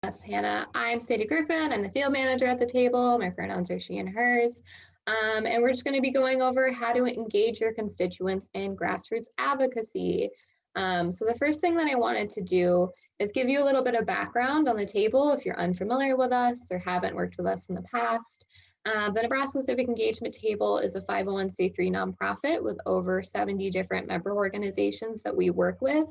Yes, Hannah. I'm Sadie Griffin. I'm the field manager at the table. My pronouns are she and hers. And we're just going to be going over how to engage your constituents in grassroots advocacy. So the first thing that I wanted to do is give you a little bit of background on the table if you're unfamiliar with us or haven't worked with us in the past. The Nebraska Civic Engagement Table is a 501c3 nonprofit with over 70 different member organizations that we work with.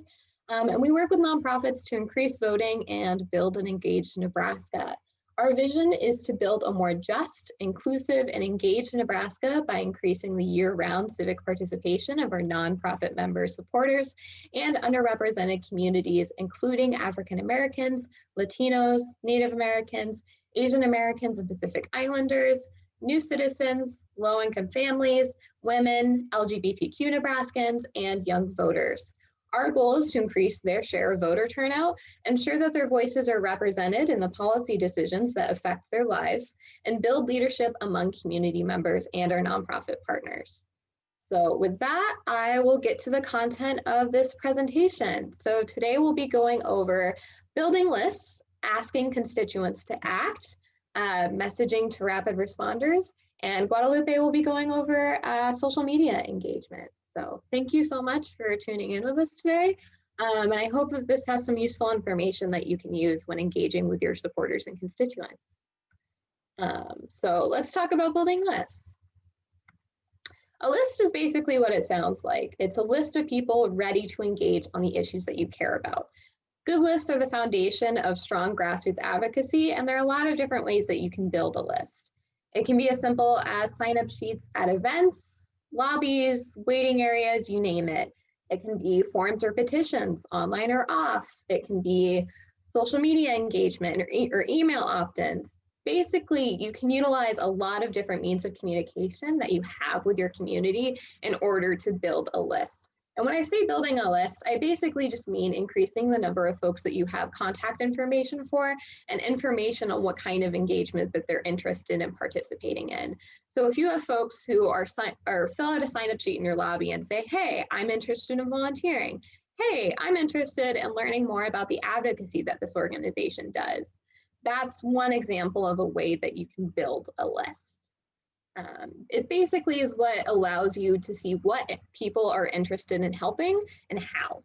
And we work with nonprofits to increase voting and build an engaged Nebraska. Our vision is to build a more just, inclusive, and engaged Nebraska by increasing the year-round civic participation of our nonprofit members, supporters, and underrepresented communities, including African Americans, Latinos, Native Americans, Asian Americans and Pacific Islanders, new citizens, low-income families, women, LGBTQ Nebraskans, and young voters. Our goal is to increase their share of voter turnout, ensure that their voices are represented in the policy decisions that affect their lives, and build leadership among community members and our nonprofit partners. So with that, I will get to the content of this presentation. So today we'll be going over building lists, asking constituents to act, messaging to rapid responders, and Guadalupe will be going over social media engagement. So thank you so much for tuning in with us today. And I hope that this has some useful information that you can use when engaging with your supporters and constituents. So let's talk about building lists. A list is basically what it sounds like. It's a list of people ready to engage on the issues that you care about. Good lists are the foundation of strong grassroots advocacy, and there are a lot of different ways that you can build a list. It can be as simple as sign-up sheets at events, lobbies, waiting areas, you name it. It can be forms or petitions, online or off. It can be social media engagement or email opt-ins. Basically, you can utilize a lot of different means of communication that you have with your community in order to build a list. And when I say building a list, I basically just mean increasing the number of folks that you have contact information for and information on what kind of engagement that they're interested in participating in. So if you have folks who are fill out a sign-up sheet in your lobby and say, hey, I'm interested in volunteering. Hey, I'm interested in learning more about the advocacy that this organization does. That's one example of a way that you can build a list. It basically is what allows you to see what people are interested in helping and how.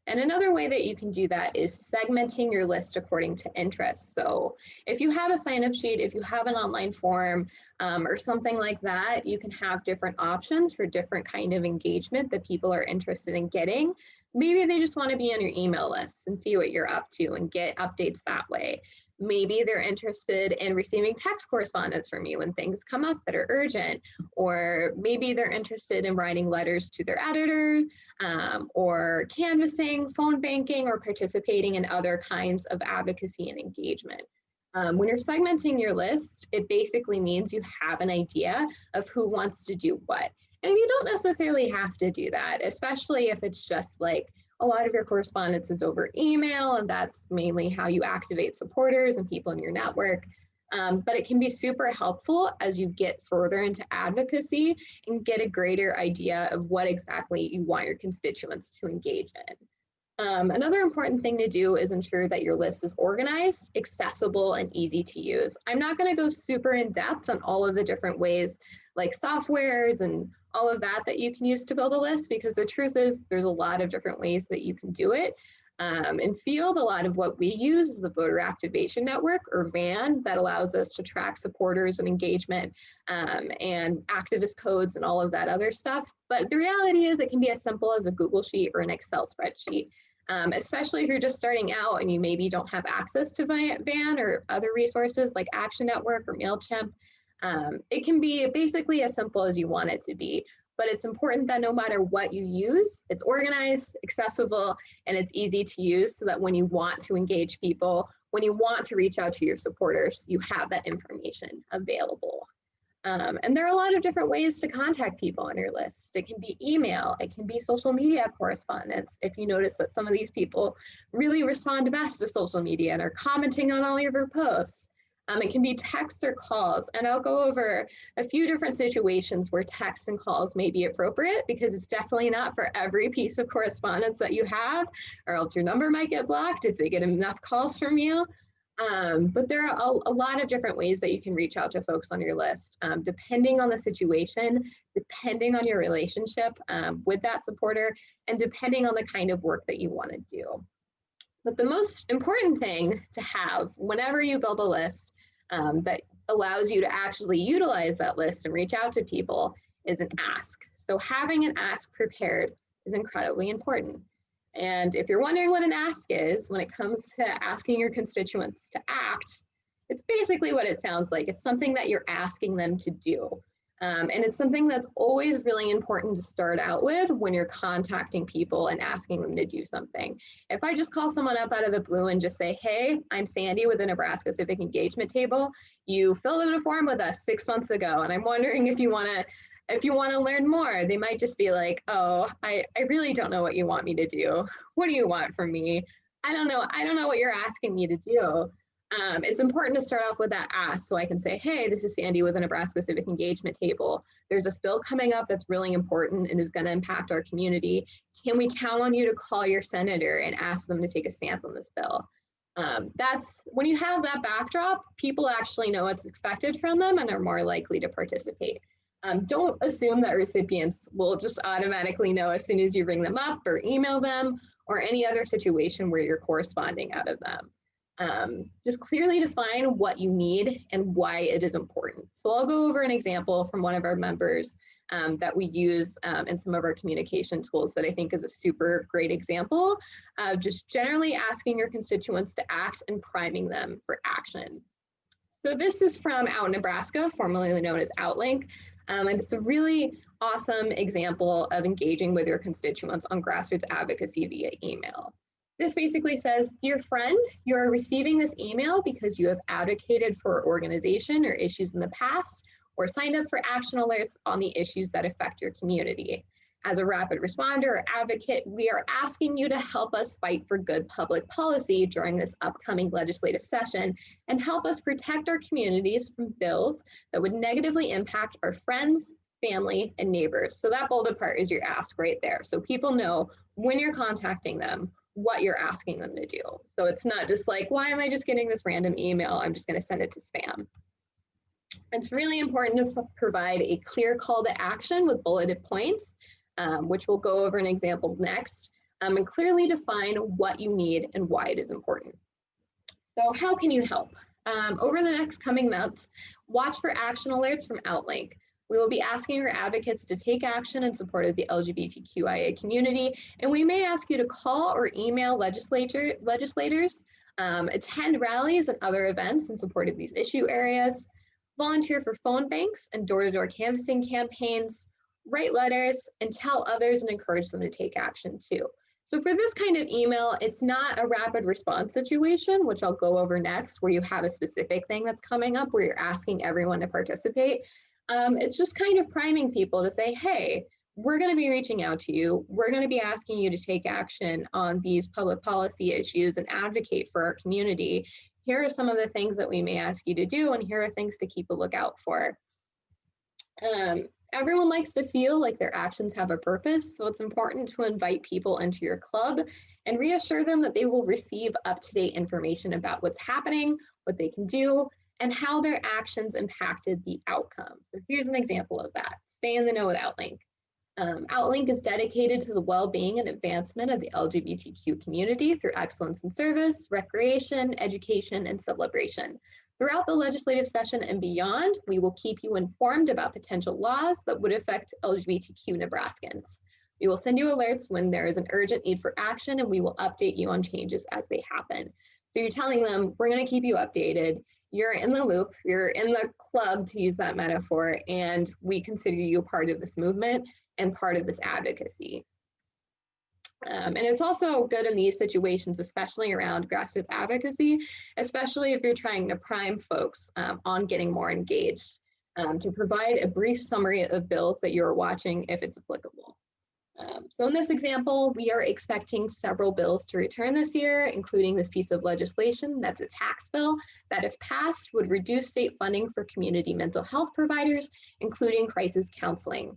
And another way that you can do that is segmenting your list according to interests. So if you have a sign-up sheet, if you have an online form or something like that, you can have different options for different kind of engagement that people are interested in getting. Maybe they just want to be on your email list and see what you're up to and get updates that way. Maybe they're interested in receiving text correspondence from you when things come up that are urgent, or maybe they're interested in writing letters to their editor, or canvassing, phone banking, or participating in other kinds of advocacy and engagement. When you're segmenting your list, it basically means you have an idea of who wants to do what. And you don't necessarily have to do that, especially if it's just like a lot of your correspondence is over email, and that's mainly how you activate supporters and people in your network. But it can be super helpful as you get further into advocacy and get a greater idea of what exactly you want your constituents to engage in. Another important thing to do is ensure that your list is organized, accessible, and easy to use. I'm not going to go super in depth on all of the different ways like softwares and all of that you can use to build a list, because the truth is there's a lot of different ways that you can do it. In field, a lot of what we use is the Voter Activation Network, or VAN, that allows us to track supporters and engagement and activist codes and all of that other stuff. But the reality is it can be as simple as a Google Sheet or an Excel spreadsheet. Especially if you're just starting out and you maybe don't have access to VAN or other resources like Action Network or MailChimp. It can be basically as simple as you want it to be, but it's important that no matter what you use, it's organized, accessible, and it's easy to use so that when you want to engage people, when you want to reach out to your supporters, you have that information available. And there are a lot of different ways to contact people on your list. It can be email, it can be social media correspondence. If you notice that some of these people really respond best to social media and are commenting on all of your posts. It can be text or calls, and I'll go over a few different situations where text and calls may be appropriate, because it's definitely not for every piece of correspondence that you have, or else your number might get blocked if they get enough calls from you. But there are a lot of different ways that you can reach out to folks on your list, depending on the situation, depending on your relationship with that supporter, and depending on the kind of work that you want to do. But the most important thing to have whenever you build a list that allows you to actually utilize that list and reach out to people is an ask. So having an ask prepared is incredibly important. And if you're wondering what an ask is, when it comes to asking your constituents to act, it's basically what it sounds like. It's something that you're asking them to do. And it's something that's always really important to start out with when you're contacting people and asking them to do something. If I just call someone up out of the blue and just say, hey, I'm Sandy with the Nebraska Civic Engagement Table. You filled in a form with us 6 months ago, and I'm wondering if you want to learn more. They might just be like, oh, I really don't know what you want me to do. What do you want from me? I don't know what you're asking me to do. It's important to start off with that ask, so I can say, hey, this is Sandy with the Nebraska Civic Engagement Table. There's a bill coming up that's really important and is going to impact our community. Can we count on you to call your senator and ask them to take a stance on this bill? That's when you have that backdrop, people actually know what's expected from them and are more likely to participate. Don't assume that recipients will just automatically know as soon as you ring them up or email them or any other situation where you're corresponding out of them. Just clearly define what you need and why it is important. So I'll go over an example from one of our members that we use in some of our communication tools that I think is a super great example of just generally asking your constituents to act and priming them for action. So this is from Out in Nebraska, formerly known as Outlink. And it's a really awesome example of engaging with your constituents on grassroots advocacy via email. This basically says, dear friend, you are receiving this email because you have advocated for an organization or issues in the past, or signed up for action alerts on the issues that affect your community. As a rapid responder or advocate, we are asking you to help us fight for good public policy during this upcoming legislative session and help us protect our communities from bills that would negatively impact our friends, family, and neighbors. So that bolded part is your ask right there. So people know when you're contacting them, what you're asking them to do. So it's not just like, why am I just getting this random email? I'm just going to send it to spam. It's really important to provide a clear call to action with bulleted points, which we'll go over an example next, and clearly define what you need and why it is important. So how can you help? Over the next coming months, watch for action alerts from Outlink. We will be asking our advocates to take action in support of the LGBTQIA community, and we may ask you to call or email legislators, attend rallies and other events in support of these issue areas, volunteer for phone banks and door-to-door canvassing campaigns, write letters, and tell others and encourage them to take action too. So for this kind of email, it's not a rapid response situation, which I'll go over next, where you have a specific thing that's coming up where you're asking everyone to participate. It's just kind of priming people to say, hey, we're going to be reaching out to you. We're going to be asking you to take action on these public policy issues and advocate for our community. Here are some of the things that we may ask you to do, and here are things to keep a lookout for. Everyone likes to feel like their actions have a purpose, so it's important to invite people into your club and reassure them that they will receive up-to-date information about what's happening, what they can do, and how their actions impacted the outcome. So here's an example of that. Stay in the know with Outlink. Outlink is dedicated to the well-being and advancement of the LGBTQ community through excellence in service, recreation, education, and celebration. Throughout the legislative session and beyond, we will keep you informed about potential laws that would affect LGBTQ Nebraskans. We will send you alerts when there is an urgent need for action, and we will update you on changes as they happen. So you're telling them, we're going to keep you updated. You're in the loop, you're in the club, to use that metaphor, and we consider you a part of this movement and part of this advocacy. And it's also good in these situations, especially around grassroots advocacy, especially if you're trying to prime folks on getting more engaged, to provide a brief summary of bills that you're watching if it's applicable. So in this example, we are expecting several bills to return this year, including this piece of legislation that's a tax bill that, if passed, would reduce state funding for community mental health providers, including crisis counseling.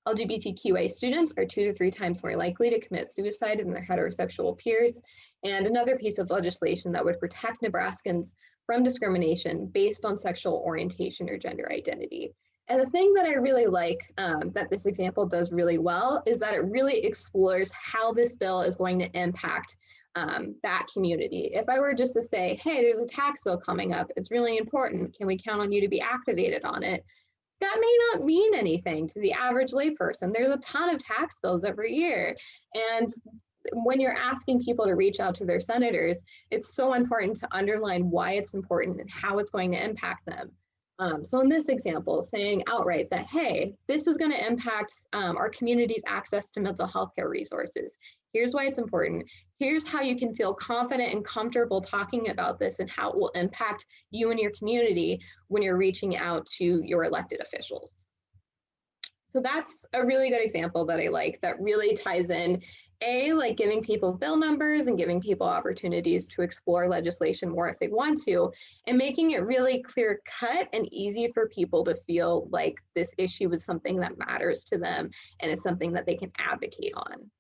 LGBTQA students are 2 to 3 times more likely to commit suicide than their heterosexual peers, and another piece of legislation that would protect Nebraskans from discrimination based on sexual orientation or gender identity. And the thing that I really like that this example does really well is that it really explores how this bill is going to impact that community. If I were just to say, hey, there's a tax bill coming up, it's really important, can we count on you to be activated on it? That may not mean anything to the average layperson. There's a ton of tax bills every year. And when you're asking people to reach out to their senators, it's so important to underline why it's important and how it's going to impact them. So in this example, saying outright that, hey, this is going to impact our community's access to mental health care resources. Here's why it's important. Here's how you can feel confident and comfortable talking about this and how it will impact you and your community when you're reaching out to your elected officials. So that's a really good example that I like that really ties in like giving people bill numbers and giving people opportunities to explore legislation more if they want to, and making it really clear cut and easy for people to feel like this issue is something that matters to them and is something that they can advocate on.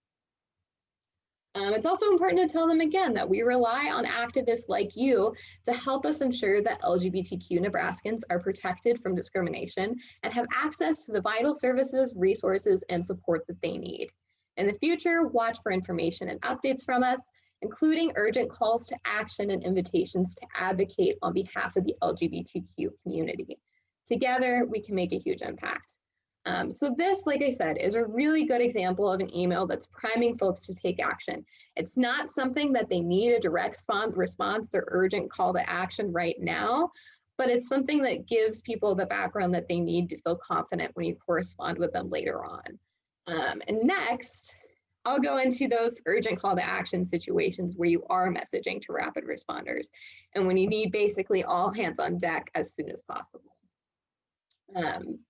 It's also important to tell them again that we rely on activists like you to help us ensure that LGBTQ Nebraskans are protected from discrimination and have access to the vital services, resources, and support that they need. In the future, watch for information and updates from us, including urgent calls to action and invitations to advocate on behalf of the LGBTQ community. Together, we can make a huge impact. So this, like I said, is a really good example of an email that's priming folks to take action. It's not something that they need a direct response or urgent call to action right now, but it's something that gives people the background that they need to feel confident when you correspond with them later on. And next, I'll go into those urgent call to action situations where you are messaging to rapid responders and when you need basically all hands on deck as soon as possible.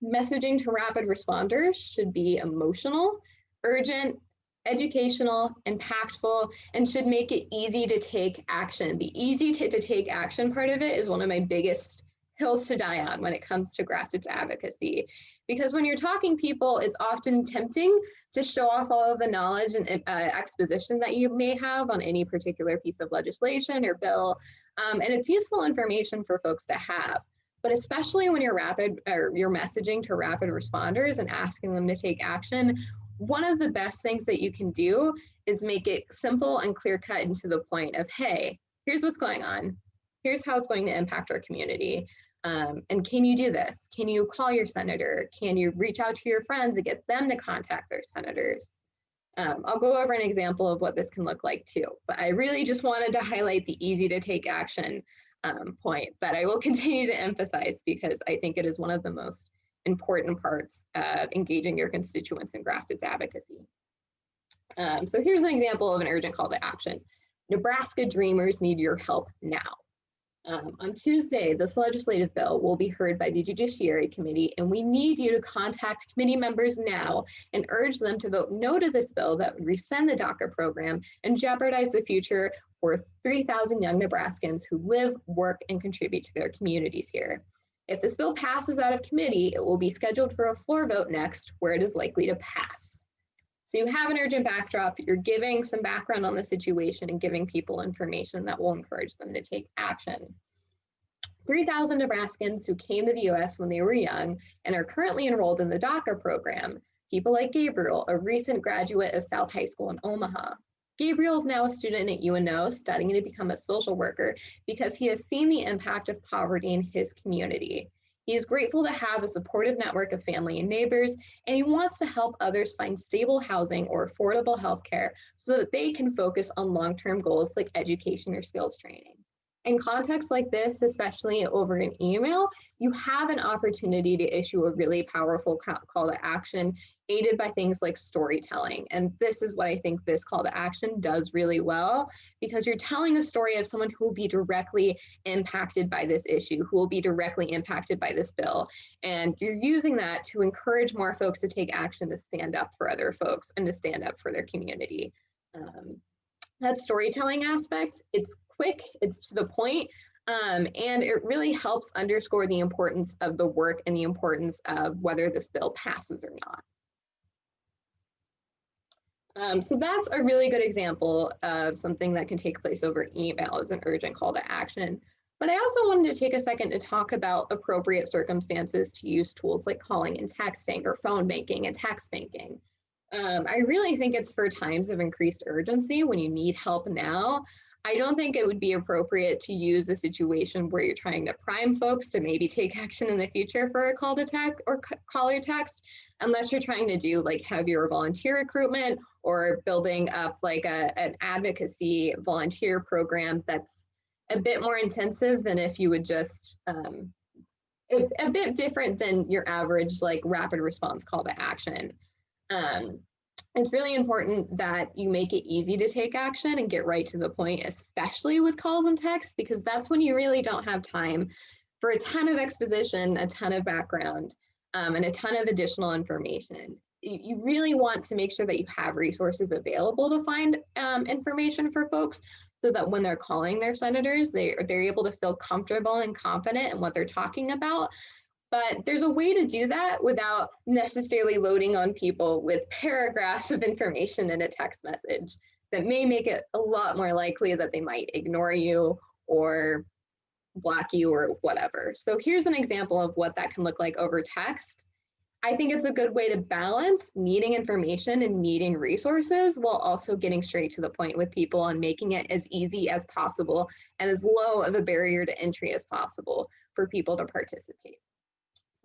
Messaging to rapid responders should be emotional, urgent, educational, impactful, and should make it easy to take action. The easy to take action part of it is one of my biggest hills to die on when it comes to grassroots advocacy. Because when you're talking people, it's often tempting to show off all of the knowledge and exposition that you may have on any particular piece of legislation or bill. And it's useful information for folks to have. But especially when you're messaging to rapid responders and asking them to take action, one of the best things that you can do is make it simple and clear cut and to the point of, hey, here's what's going on. Here's how it's going to impact our community. And can you do this? Can you call your senator? Can you reach out to your friends and get them to contact their senators? I'll go over an example of what this can look like too, but I really just wanted to highlight the easy to take action point that I will continue to emphasize because I think it is one of the most important parts of engaging your constituents in grassroots advocacy. So here's an example of an urgent call to action. Nebraska Dreamers need your help now. On Tuesday, this legislative bill will be heard by the Judiciary Committee, and we need you to contact committee members now and urge them to vote no to this bill that would rescind the DACA program and jeopardize the future for 3,000 young Nebraskans who live, work, and contribute to their communities here. If this bill passes out of committee, it will be scheduled for a floor vote next, where it is likely to pass. So you have an urgent backdrop, you're giving some background on the situation and giving people information that will encourage them to take action. 3,000 Nebraskans who came to the US when they were young and are currently enrolled in the DACA program, people like Gabriel, a recent graduate of South High School in Omaha. Gabriel is now a student at UNO studying to become a social worker because he has seen the impact of poverty in his community. He is grateful to have a supportive network of family and neighbors, and he wants to help others find stable housing or affordable healthcare so that they can focus on long-term goals like education or skills training. In contexts like this, especially over an email, you have an opportunity to issue a really powerful call to action aided by things like storytelling. And this is what I think this call to action does really well, because you're telling a story of someone who will be directly impacted by this issue, who will be directly impacted by this bill. And you're using that to encourage more folks to take action, to stand up for other folks and to stand up for their community. That storytelling aspect, it's quick, it's to the point, and it really helps underscore the importance of the work and the importance of whether this bill passes or not. So that's a really good example of something that can take place over email as an urgent call to action. But I also wanted to take a second to talk about appropriate circumstances to use tools like calling and texting, or phone banking and text banking. I really think it's for times of increased urgency when you need help now. I don't think it would be appropriate to use a situation where you're trying to prime folks to maybe take action in the future for a call to text or call or text, unless you're trying to do like heavier volunteer recruitment or building up like an advocacy volunteer program that's a bit more intensive than if you would just, a bit different than your average like rapid response call to action. It's really important that you make it easy to take action and get right to the point, especially with calls and texts, because that's when you really don't have time for a ton of exposition, a ton of background, and a ton of additional information. You really want to make sure that you have resources available to find information for folks, so that when they're calling their senators, they're able to feel comfortable and confident in what they're talking about. But there's a way to do that without necessarily loading on people with paragraphs of information in a text message that may make it a lot more likely that they might ignore you or block you or whatever. So here's an example of what that can look like over text. I think it's a good way to balance needing information and needing resources while also getting straight to the point with people and making it as easy as possible and as low of a barrier to entry as possible for people to participate.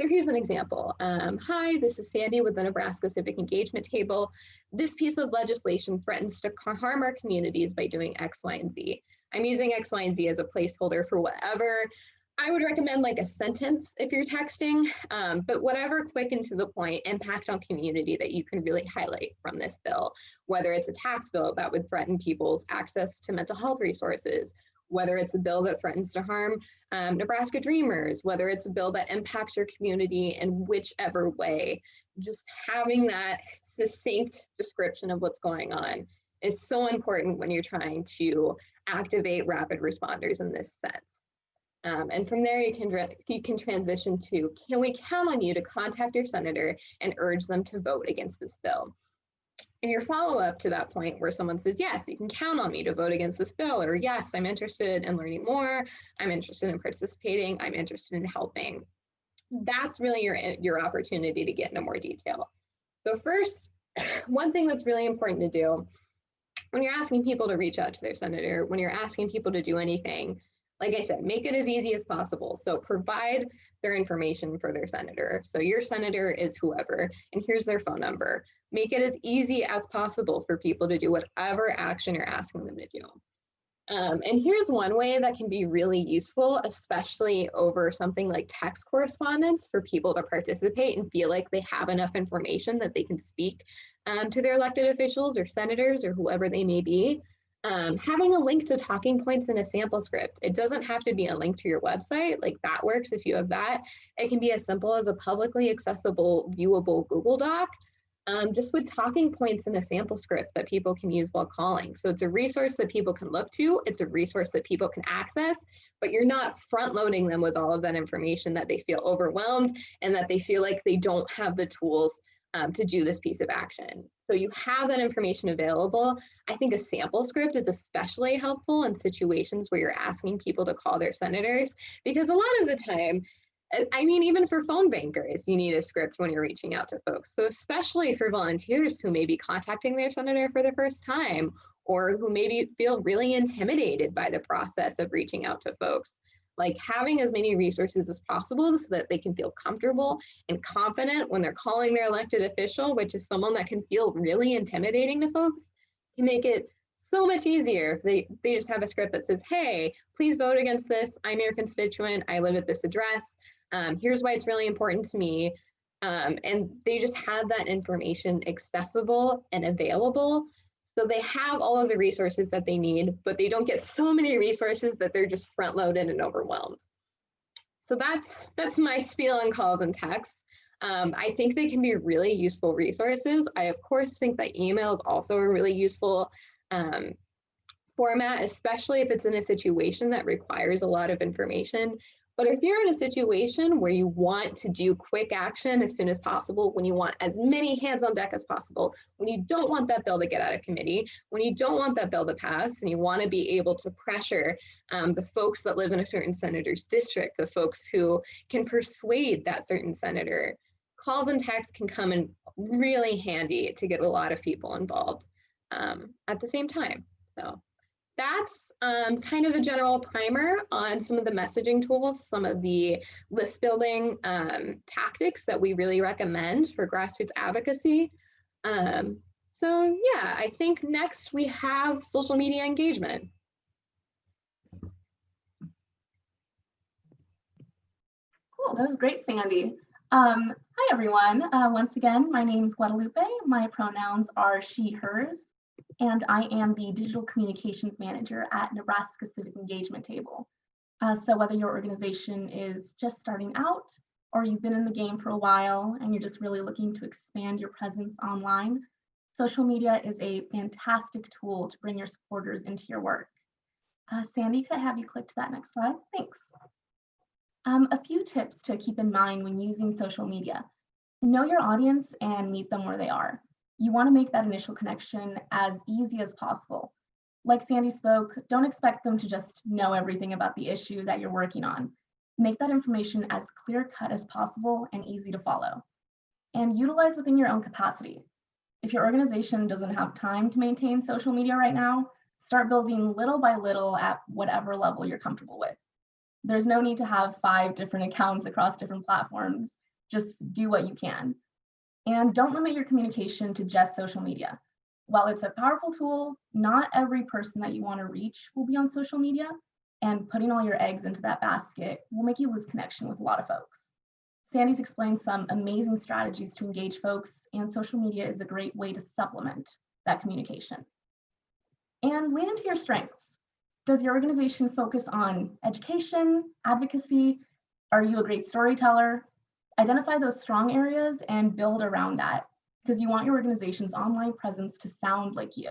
So here's an example. Hi, this is Sandy with the Nebraska Civic Engagement Table. This piece of legislation threatens to harm our communities by doing X, Y, and Z. I'm using X, Y, and Z as a placeholder for whatever. I would recommend like a sentence if you're texting, but whatever quick and to the point impact on community that you can really highlight from this bill, whether it's a tax bill that would threaten people's access to mental health resources, whether it's a bill that threatens to harm Nebraska Dreamers, whether it's a bill that impacts your community in whichever way. Just having that succinct description of what's going on is so important when you're trying to activate rapid responders in this sense. And from there, you can transition to, can we count on you to contact your senator and urge them to vote against this bill? And your follow-up to that point where someone says, yes, you can count on me to vote against this bill, or yes, I'm interested in learning more, I'm interested in participating, I'm interested in helping. That's really your opportunity to get into more detail. So first, one thing that's really important to do when you're asking people to reach out to their senator, when you're asking people to do anything, like I said, make it as easy as possible. So provide their information for their senator. So your senator is whoever, and here's their phone number. Make it as easy as possible for people to do whatever action you're asking them to do. And here's one way that can be really useful, especially over something like text correspondence, for people to participate and feel like they have enough information that they can speak to their elected officials or senators or whoever they may be. Having a link to talking points in a sample script. It doesn't have to be a link to your website, like that works if you have that. It can be as simple as a publicly accessible, viewable Google Doc, just with talking points in a sample script that people can use while calling. So it's a resource that people can look to, it's a resource that people can access, but you're not front loading them with all of that information that they feel overwhelmed and that they feel like they don't have the tools to do this piece of action. So you have that information available. I think a sample script is especially helpful in situations where you're asking people to call their senators, because a lot of the time, I mean, even for phone bankers, you need a script when you're reaching out to folks. So especially for volunteers who may be contacting their senator for the first time, or who maybe feel really intimidated by the process of reaching out to folks. Like having as many resources as possible so that they can feel comfortable and confident when they're calling their elected official, which is someone that can feel really intimidating to folks, can make it so much easier. They just have a script that says, hey, please vote against this. I'm your constituent. I live at this address. Here's why it's really important to me. And they just have that information accessible and available. So they have all of the resources that they need, but they don't get so many resources that they're just front loaded and overwhelmed. So that's my spiel on calls and texts. I think they can be really useful resources. I, of course, think that email is also a really useful format, especially if it's in a situation that requires a lot of information. But if you're in a situation where you want to do quick action as soon as possible, when you want as many hands on deck as possible, when you don't want that bill to get out of committee, when you don't want that bill to pass, and you want to be able to pressure the folks that live in a certain senator's district, the folks who can persuade that certain senator, calls and texts can come in really handy to get a lot of people involved at the same time. So that's kind of a general primer on some of the messaging tools, some of the list building tactics that we really recommend for grassroots advocacy. So yeah, I think next we have social media engagement. Cool, that was great, Sandy. Hi, everyone. Once again, my name is Guadalupe. My pronouns are she, hers, and I am the Digital Communications Manager at Nebraska Civic Engagement Table. So whether your organization is just starting out or you've been in the game for a while and you're just really looking to expand your presence online, social media is a fantastic tool to bring your supporters into your work. Sandy, could I have you click to that next slide? Thanks. A few tips to keep in mind when using social media. Know your audience and meet them where they are. You want to make that initial connection as easy as possible. Like Sandy spoke, don't expect them to just know everything about the issue that you're working on. Make that information as clear-cut as possible and easy to follow. And utilize within your own capacity. If your organization doesn't have time to maintain social media right now, start building little by little at whatever level you're comfortable with. There's no need to have 5 different accounts across different platforms. Just do what you can. And don't limit your communication to just social media. While it's a powerful tool, not every person that you want to reach will be on social media, and putting all your eggs into that basket will make you lose connection with a lot of folks. Sandy's explained some amazing strategies to engage folks, and social media is a great way to supplement that communication. And lean into your strengths. Does your organization focus on education, advocacy? Are you a great storyteller? Identify those strong areas and build around that, because you want your organization's online presence to sound like you.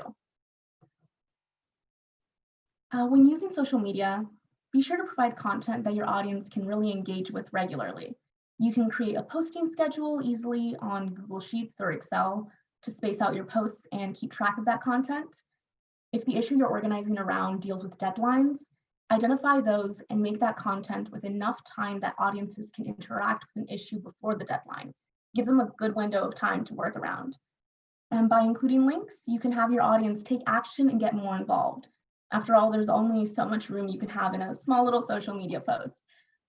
When using social media, be sure to provide content that your audience can really engage with regularly. You can create a posting schedule easily on Google Sheets or Excel to space out your posts and keep track of that content. If the issue you're organizing around deals with deadlines, identify those and make that content with enough time that audiences can interact with an issue before the deadline. Give them a good window of time to work around. And by including links, you can have your audience take action and get more involved. After all, there's only so much room you can have in a small little social media post.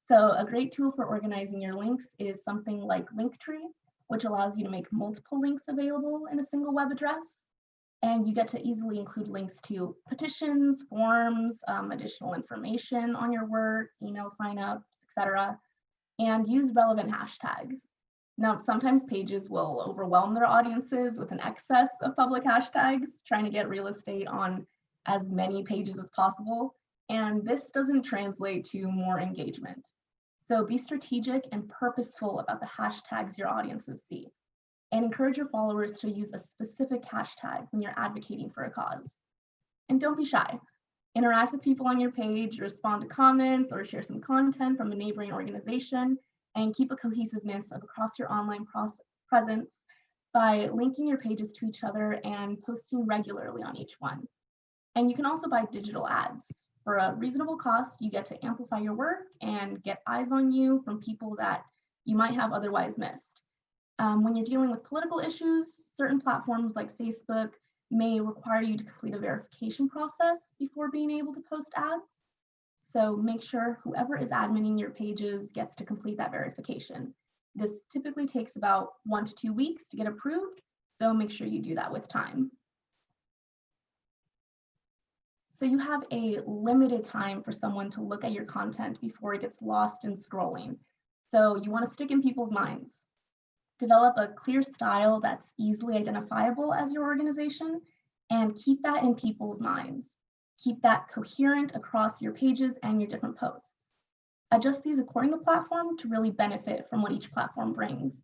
So a great tool for organizing your links is something like Linktree, which allows you to make multiple links available in a single web address. And you get to easily include links to petitions, forms, additional information on your work, email signups, etc. And use relevant hashtags. Now, sometimes pages will overwhelm their audiences with an excess of public hashtags, trying to get real estate on as many pages as possible. And this doesn't translate to more engagement. So be strategic and purposeful about the hashtags your audiences see. And encourage your followers to use a specific hashtag when you're advocating for a cause. And don't be shy. Interact with people on your page, respond to comments, or share some content from a neighboring organization, and keep a cohesiveness across your online presence by linking your pages to each other and posting regularly on each one. And you can also buy digital ads. For a reasonable cost, you get to amplify your work and get eyes on you from people that you might have otherwise missed. When you're dealing with political issues, certain platforms like Facebook may require you to complete a verification process before being able to post ads. So make sure whoever is adminning your pages gets to complete that verification. This typically takes about 1 to 2 weeks to get approved, so make sure you do that with time. So you have a limited time for someone to look at your content before it gets lost in scrolling. So you want to stick in people's minds. Develop a clear style that's easily identifiable as your organization, and keep that in people's minds. Keep that coherent across your pages and your different posts. Adjust these according to platform to really benefit from what each platform brings.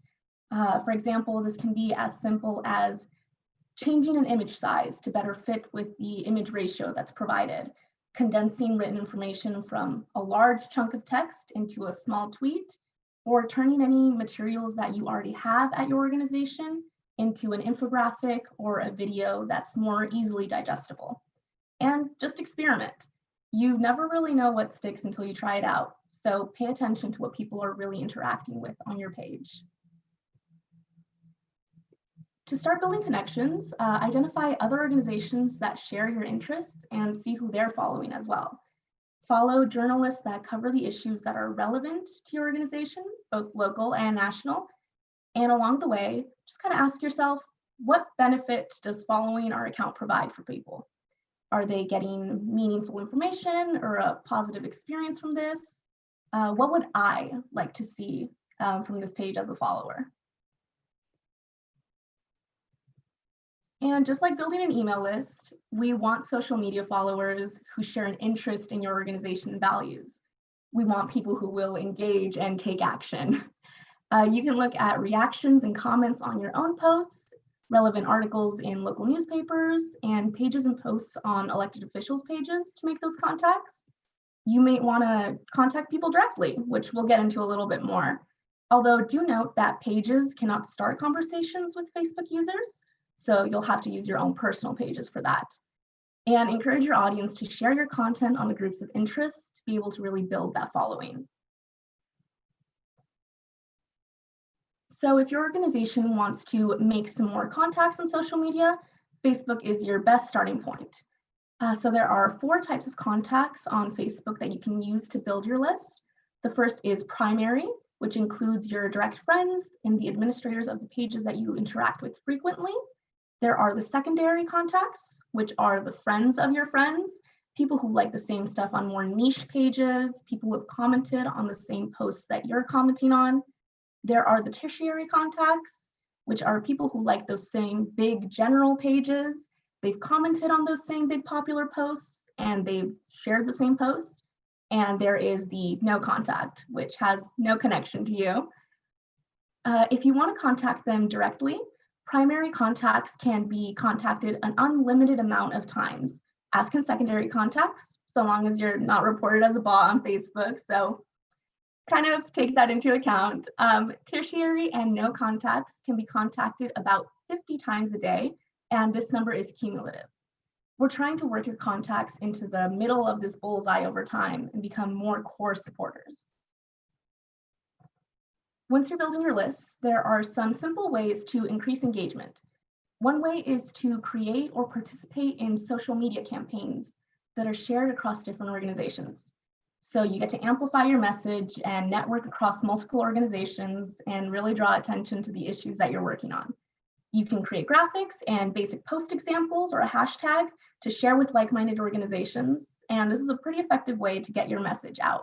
For example, this can be as simple as changing an image size to better fit with the image ratio that's provided, condensing written information from a large chunk of text into a small tweet, or turning any materials that you already have at your organization into an infographic or a video that's more easily digestible. And just experiment. You never really know what sticks until you try it out. So pay attention to what people are really interacting with on your page. To start building connections, identify other organizations that share your interests and see who they're following as well. Follow journalists that cover the issues that are relevant to your organization, both local and national. And along the way, just kind of ask yourself, what benefit does following our account provide for people? Are they getting meaningful information or a positive experience from this? What would I like to see from this page as a follower? And just like building an email list, we want social media followers who share an interest in your organization and values. We want people who will engage and take action. You can look at reactions and comments on your own posts, relevant articles in local newspapers, and pages and posts on elected officials' pages to make those contacts. You may want to contact people directly, which we'll get into a little bit more. Although do note that pages cannot start conversations with Facebook users, so you'll have to use your own personal pages for that. And encourage your audience to share your content on the groups of interest to be able to really build that following. So if your organization wants to make some more contacts on social media, Facebook is your best starting point. So there are 4 types of contacts on Facebook that you can use to build your list. The first is primary, which includes your direct friends and the administrators of the pages that you interact with frequently. There are the secondary contacts, which are the friends of your friends, people who like the same stuff on more niche pages, people who have commented on the same posts that you're commenting on. There are the tertiary contacts, which are people who like those same big general pages. They've commented on those same big popular posts and they've shared the same posts. And there is the no contact, which has no connection to you. If you want to contact them directly, primary contacts can be contacted an unlimited amount of times, as can secondary contacts, so long as you're not reported as a bot on Facebook. So kind of take that into account. Tertiary and no contacts can be contacted about 50 times a day, and this number is cumulative. We're trying to work your contacts into the middle of this bullseye over time and become more core supporters. Once you're building your list, there are some simple ways to increase engagement. One way is to create or participate in social media campaigns that are shared across different organizations. So you get to amplify your message and network across multiple organizations and really draw attention to the issues that you're working on. You can create graphics and basic post examples or a hashtag to share with like-minded organizations. And this is a pretty effective way to get your message out.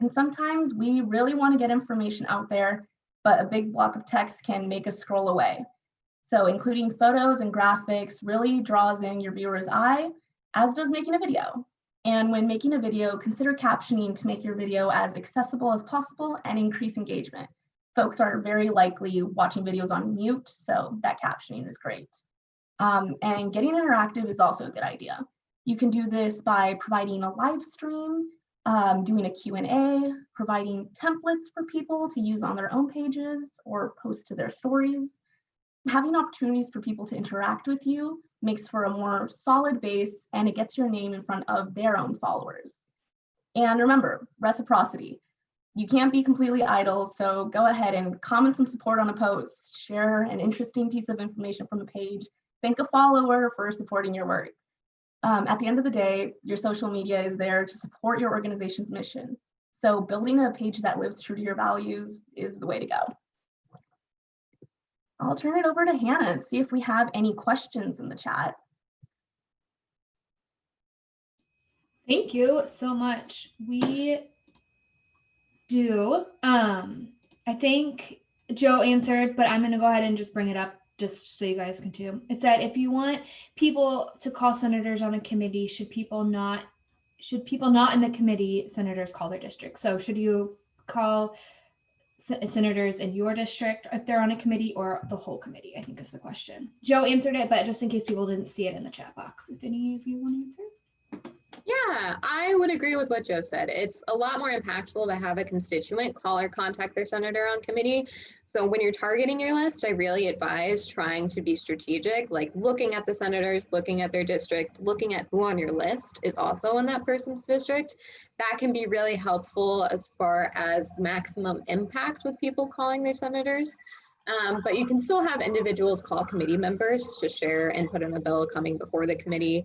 And sometimes we really want to get information out there, but a big block of text can make us scroll away. So including photos and graphics really draws in your viewer's eye, as does making a video. And when making a video, consider captioning to make your video as accessible as possible and increase engagement. Folks are very likely watching videos on mute, so that captioning is great. And getting interactive is also a good idea. You can do this by providing a live stream, doing a Q&A, providing templates for people to use on their own pages or post to their stories. Having opportunities for people to interact with you makes for a more solid base, and it gets your name in front of their own followers. And remember, reciprocity. You can't be completely idle, so go ahead and comment some support on a post, share an interesting piece of information from a page, thank a follower for supporting your work. At the end of the day, your social media is there to support your organization's mission. So building a page that lives true to your values is the way to go. I'll turn it over to Hannah and see if we have any questions in the chat. Thank you so much. We do. I think Joe answered, but I'm going to go ahead and just bring it up just so you guys can too. It said if you want people to call senators on a committee, should people not in the committee senators call their district? So should you call senators in your district if they're on a committee, or the whole committee, I think is the question. Joe answered it, but just in case people didn't see it in the chat box, if any of you want to answer. Yeah, I would agree with what Joe said. It's a lot more impactful to have a constituent call or contact their senator on committee. So when you're targeting your list, I really advise trying to be strategic, like looking at the senators, looking at their district, looking at who on your list is also in that person's district. That can be really helpful as far as maximum impact with people calling their senators. But you can still have individuals call committee members to share input in the bill coming before the committee.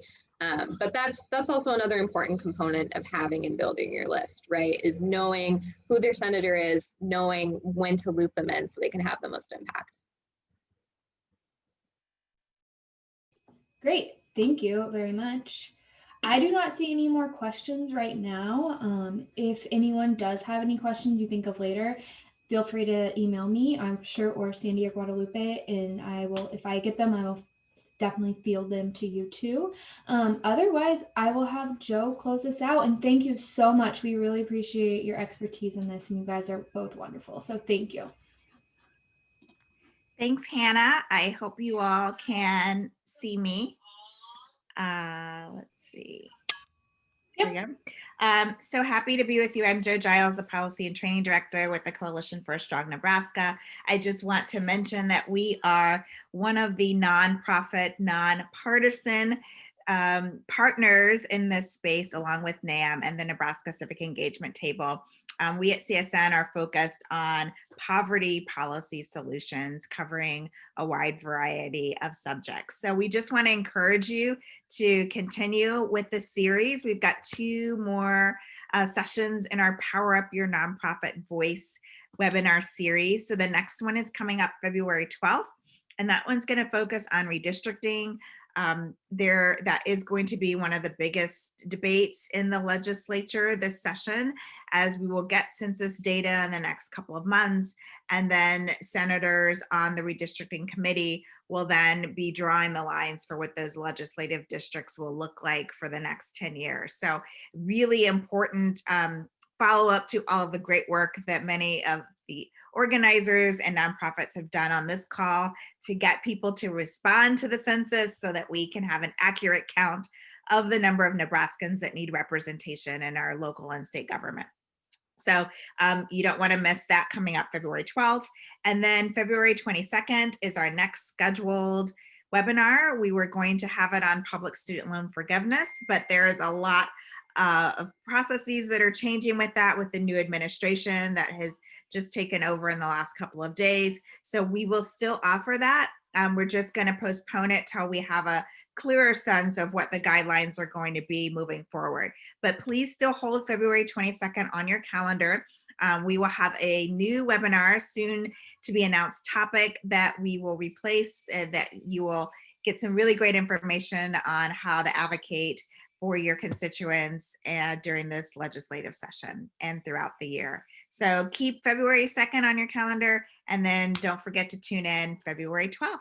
But that's also another important component of having and building your list, right? Is knowing who their senator is, knowing when to loop them in so they can have the most impact. Great, thank you very much. I do not see any more questions right now. If anyone does have any questions you think of later, feel free to email me, I'm sure, or Sandy or Guadalupe, and I will, if I get them, I will definitely field them to you too. Otherwise, I will have Joe close this out, and thank you so much. We really appreciate your expertise in this, and you guys are both wonderful. So thank you. Thanks, Hannah. I hope you all can see me. Let's see. Yep. There we go. So happy to be with you. I'm Jo Giles, the Policy and Training Director with the Coalition for a Strong Nebraska. I just want to mention that we are one of the nonprofit, nonpartisan partners in this space, along with NAM and the Nebraska Civic Engagement Table. We at CSN are focused on poverty policy solutions covering a wide variety of subjects. So we just want to encourage you to continue with this series. We've got 2 more sessions in our Power Up Your Nonprofit Voice webinar series. So the next one is coming up February 12th, and that one's going to focus on redistricting. That is going to be one of the biggest debates in the legislature this session, as we will get census data in the next couple of months, and then senators on the redistricting committee will then be drawing the lines for what those legislative districts will look like for the next 10 years. So really important follow up to all of the great work that many of the organizers and nonprofits have done on this call to get people to respond to the census so that we can have an accurate count of the number of Nebraskans that need representation in our local and state government. So you don't want to miss that, coming up February 12th. And then February 22nd is our next scheduled webinar. We were going to have it on public student loan forgiveness, but there is a lot of processes that are changing with that, with the new administration that has just taken over in the last couple of days. So we will still offer that. We're just going to postpone it till we have a clearer sense of what the guidelines are going to be moving forward. But please still hold February 22nd on your calendar. We will have a new webinar soon to be announced topic that we will replace, that you will get some really great information on how to advocate for your constituents during this legislative session and throughout the year. So keep February 2nd on your calendar, and then don't forget to tune in February 12th.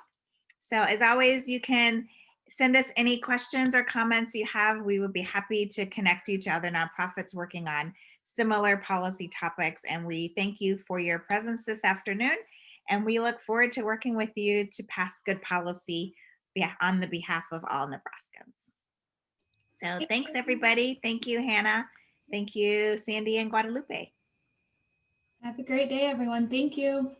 So as always, you can send us any questions or comments you have. We would be happy to connect you to other nonprofits working on similar policy topics. And we thank you for your presence this afternoon. And we look forward to working with you to pass good policy on the behalf of all Nebraskans. So thanks, everybody. Thank you, Hannah. Thank you, Sandy and Guadalupe. Have a great day, everyone. Thank you.